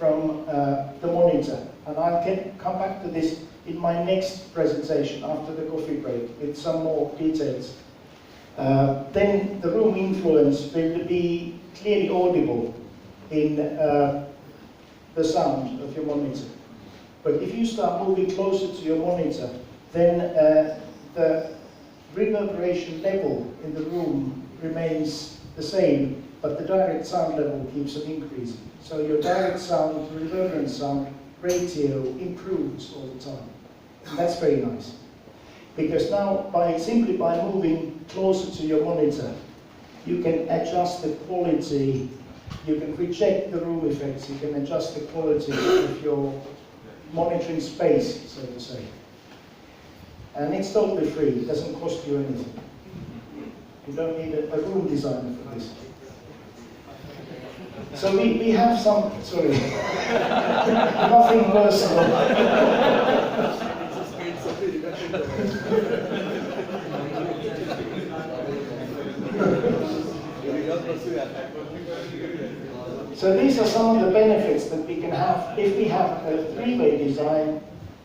from the monitor. And I can come back to this in my next presentation after the coffee break with some more details. Then the room influence will be clearly audible in the sound of your monitor. But if you start moving closer to your monitor, then the reverberation level in the room remains the same, but the direct sound level keeps on increasing. So your direct sound to reverberant sound ratio improves all the time. And that's very nice. Because now, simply by moving closer to your monitor, you can adjust the quality, you can reject the room effects, you can adjust the quality of your monitoring space, so to say. And it's totally free, it doesn't cost you anything. You don't need a room designer for this. So we have some, sorry, nothing personal. So these are some of the benefits that we can have if we have a three-way design,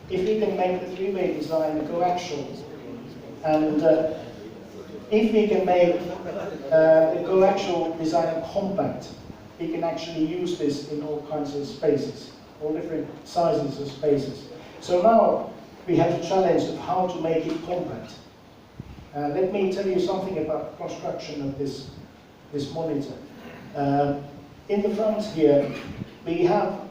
if we can make the three-way design coaxial, and if we can make the coaxial design compact, we can actually use this in all kinds of spaces, all different sizes of spaces. So now we have the challenge of how to make it compact. Let me tell you something about the construction of this monitor. In the front here, we have,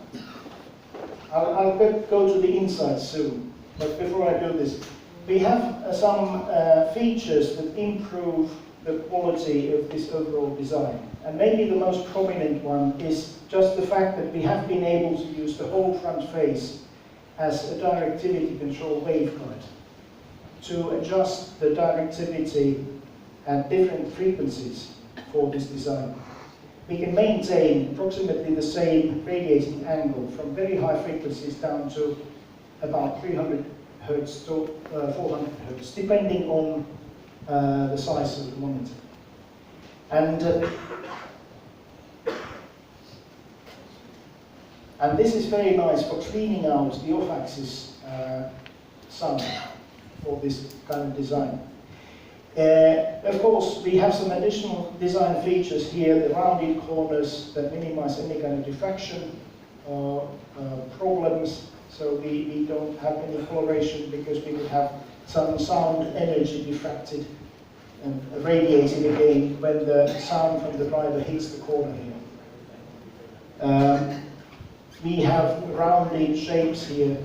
I'll go to the inside soon, but before I do this, we have some features that improve the quality of this overall design. And maybe the most prominent one is just the fact that we have been able to use the whole front face as a directivity control waveguide to adjust the directivity at different frequencies for this design. We can maintain approximately the same radiating angle from very high frequencies down to about 300 Hertz to 400 Hertz, depending on the size of the monitor. And this is very nice for cleaning out the off-axis sound for this kind of design. Of course, we have some additional design features here, the rounded corners that minimize any kind of diffraction or problems, so we don't have any coloration because we would have some sound energy diffracted and radiating again when the sound from the driver hits the corner here. We have rounded shapes here.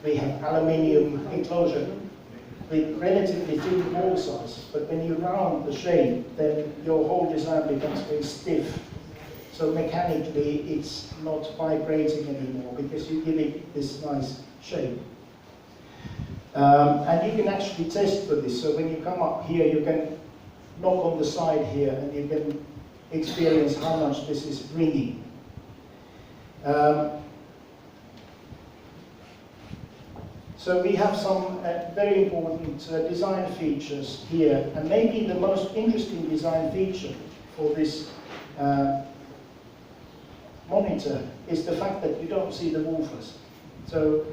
We have aluminium enclosure with relatively thin wall size, but when you round the shape, then your whole design becomes very stiff. So mechanically, it's not vibrating anymore because you give it this nice shape. And you can actually test for this. So when you come up here, you can knock on the side here and you can experience how much this is ringing. So we have some very important design features here, and maybe the most interesting design feature for this monitor is the fact that you don't see the woofers. So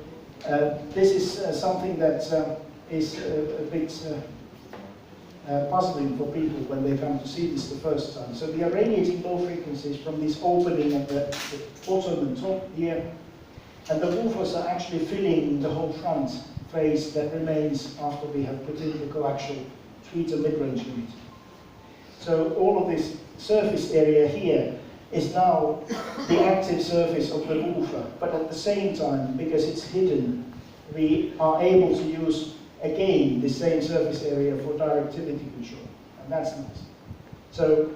this is something that is a bit puzzling for people when they come to see this the first time. So we are radiating low frequencies from this opening at the bottom and top here, and the woofers are actually filling the whole front face that remains after we have put in the coaxial tweeter mid-range unit. So all of this surface area here is now the active surface of the woofer, but at the same time, because it's hidden, we are able to use again the same surface area for directivity control, and that's nice. So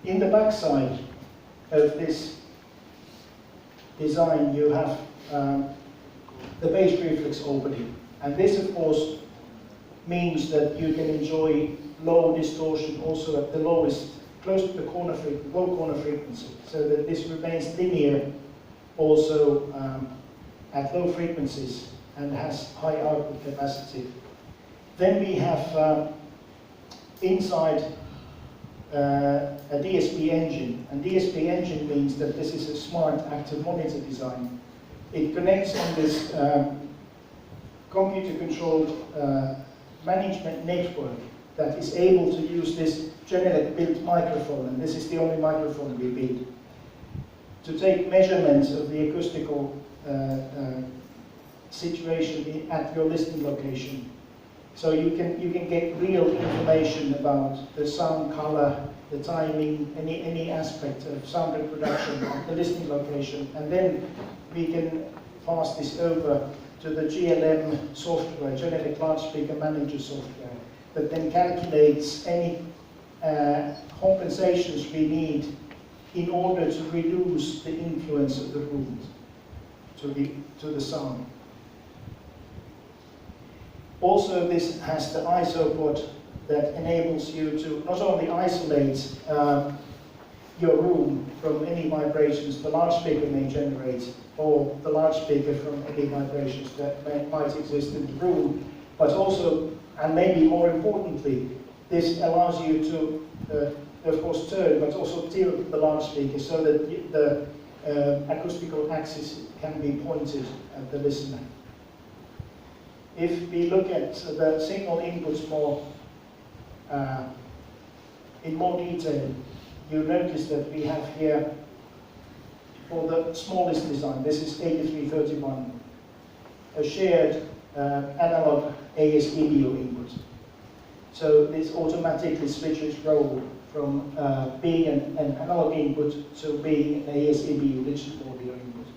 in the backside of this design, you have the base reflex opening, and this of course means that you can enjoy low distortion also at the lowest, close to the low corner frequency, so that this remains linear also at low frequencies and has high output capacity. Then we have inside a DSP engine. And DSP engine means that this is a smart active monitor design. It connects on this computer-controlled management network that is able to use this Genelec built microphone, and this is the only microphone we build, to take measurements of the acoustical situation at your listening location. So you can get real information about the sound color, the timing, any aspect of sound reproduction at the listening location, and then we can pass this over to the GLM software, Genelec Loudspeaker Manager software, that then calculates any compensations we need in order to reduce the influence of the room to the sound. Also, this has the ISO pod that enables you to not only isolate your room from any vibrations the loudspeaker may generate, or the loudspeaker from any vibrations that might exist in the room, but also, and maybe more importantly, this allows you to, of course, turn, but also tilt the loudspeaker so that the acoustical axis can be pointed at the listener. If we look at the signal inputs in more detail, you notice that we have here, for the smallest design, this is 8331, a shared analog AS-EBU input. So this automatically switches role from being an analog input to being an AS-EBU digital audio input.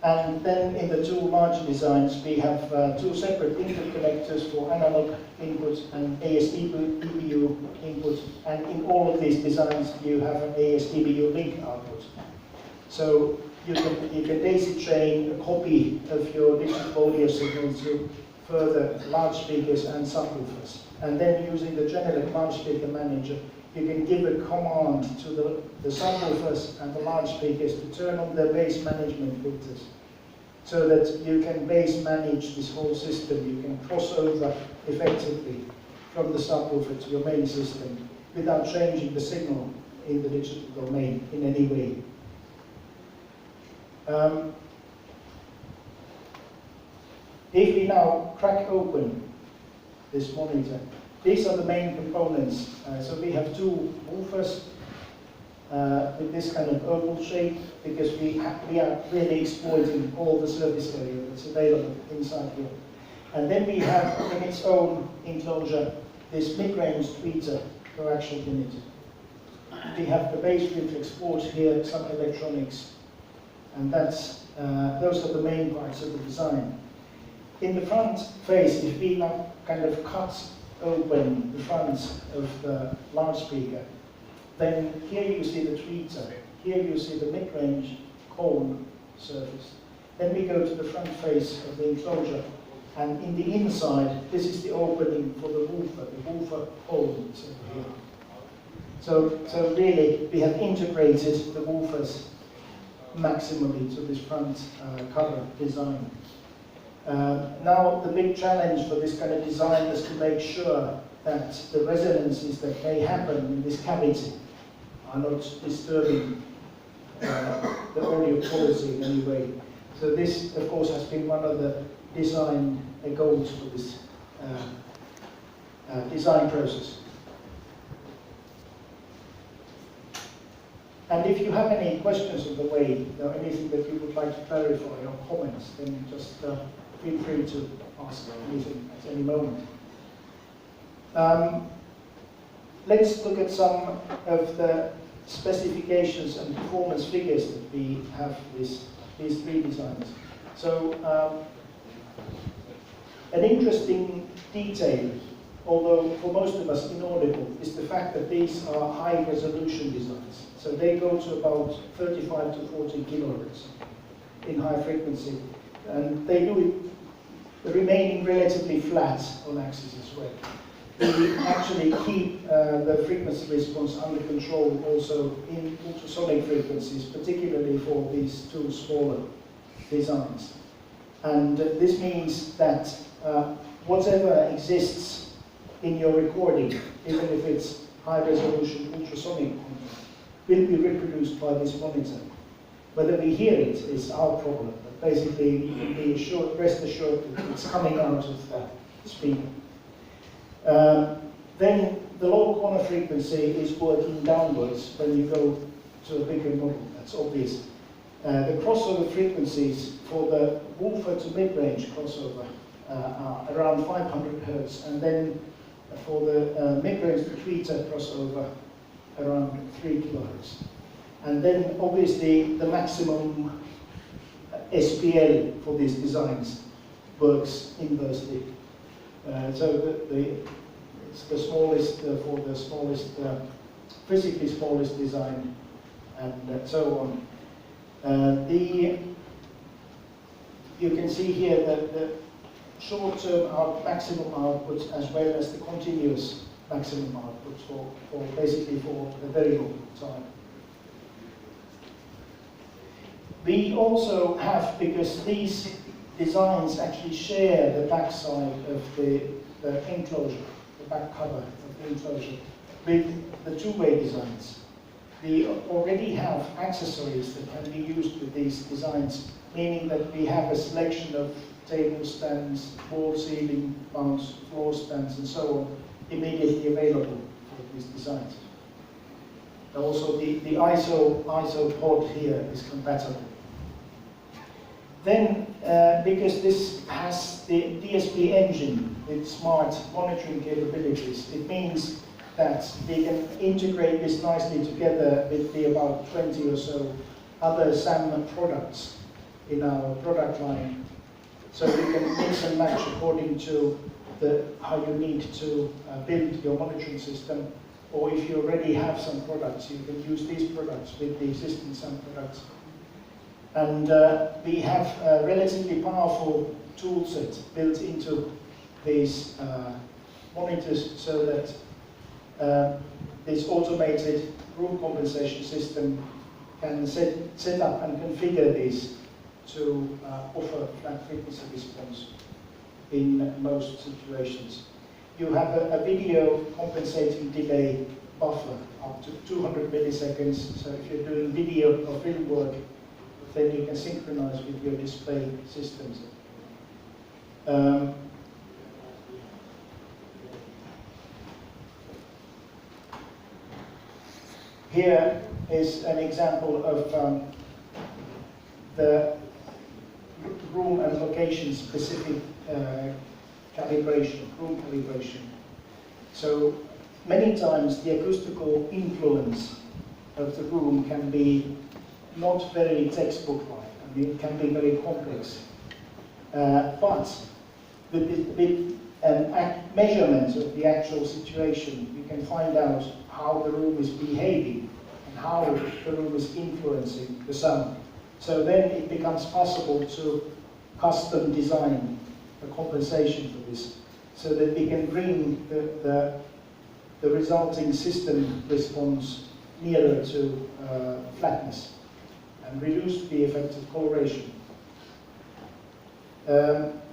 And then in the two larger designs, we have two separate interconnectors for analog input and AS-EBU input. And in all of these designs, you have an AS-EBU link output. So you can daisy chain a copy of your digital audio signal to further loudspeakers and subwoofers. And then using the Genelec Loudspeaker Manager, you can give a command to the subwoofers and the loudspeakers to turn on their bass management filters, so that you can bass manage this whole system. You can cross over effectively from the subwoofer to your main system without changing the signal in the digital domain in any way. If we now crack open this monitor, these are the main components. So we have two woofers with this kind of oval shape, because we are really exploiting all the surface area that's available inside here. And then we have in its own enclosure this mid-range tweeter coaxial unit. We have the bass reflex port here, some electronics, and those are the main parts of the design. In the front face, if we now kind of cut open the front of the loudspeaker, then here you see the tweeter, here you see the mid-range cone surface. Then we go to the front face of the enclosure, and in the inside, this is the opening for the woofer hole is over here. So really, we have integrated the woofers maximally to this front cover design. Now, the big challenge for this kind of design is to make sure that the resonances that may happen in this cavity are not disturbing the audio quality in any way. So this, of course, has been one of the design goals for this design process. And if you have any questions on the way, or anything that you would like to clarify or comments, then just feel free to ask anything at any moment. Let's look at some of the specifications and performance figures that we have these three designs. So an interesting detail, although for most of us inaudible, is the fact that these are high resolution designs. So they go to about 35 to 40 kilohertz in high frequency. And they do it remaining relatively flat on axis as well. We actually keep the frequency response under control also in ultrasonic frequencies, particularly for these two smaller designs. And this means that whatever exists in your recording, even if it's high resolution ultrasonic content, will be reproduced by this monitor. Whether we hear it is our problem, but basically you can be assured, rest assured that it's coming out of the speaker. Then the low corner frequency is working downwards when you go to a bigger model, that's obvious. The crossover frequencies for the woofer to mid-range crossover are around 500 Hz, and then for the mid-range to tweeter crossover around 3 kHz. And then obviously the maximum SPL for these designs works inversely. So it's the smallest for the smallest, physically smallest design, and so on. You can see here that the short-term maximum output as well as the continuous maximum output for basically for a very long time. We also have, because these designs actually share the backside of the enclosure, the back cover of the enclosure, with the two-way designs. We already have accessories that can be used with these designs, meaning that we have a selection of table stands, wall ceiling mounts, floor stands, and so on, immediately available for these designs. Also, the ISO pod here is compatible. Then, because this has the DSP engine with smart monitoring capabilities, it means that we can integrate this nicely together with the about 20 or so other SAM products in our product line. So you can mix and match according to how you need to build your monitoring system, or if you already have some products, you can use these products with the existing SAM products. And we have a relatively powerful tool set built into these monitors so that this automated room compensation system can set up and configure these to offer flat frequency response in most situations. You have a video compensating delay buffer up to 200 milliseconds, so if you're doing video or film work, then you can synchronize with your display systems. Here is an example of the room and location specific calibration, room calibration. So many times the acoustical influence of the room can be not very textbook-like. I mean, it can be very complex. But with measurements of the actual situation, you can find out how the room is behaving and how the room is influencing the sound. So then it becomes possible to custom design a compensation for this, so that we can bring the resulting system response nearer to flatness and reduce the effect of coloration.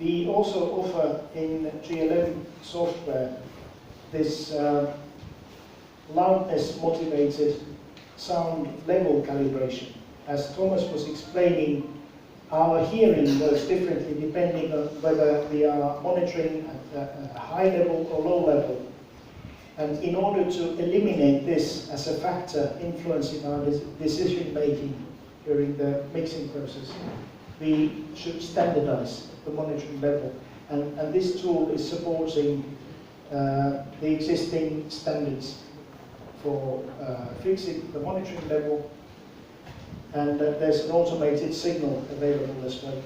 We also offer in GLM software this loudness motivated sound level calibration. As Thomas was explaining, our hearing works differently depending on whether we are monitoring at a high level or low level. And in order to eliminate this as a factor influencing our decision making during the mixing process, we should standardize the monitoring level. And this tool is supporting the existing standards for fixing the monitoring level, and there's an automated signal available as well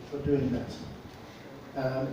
for doing that.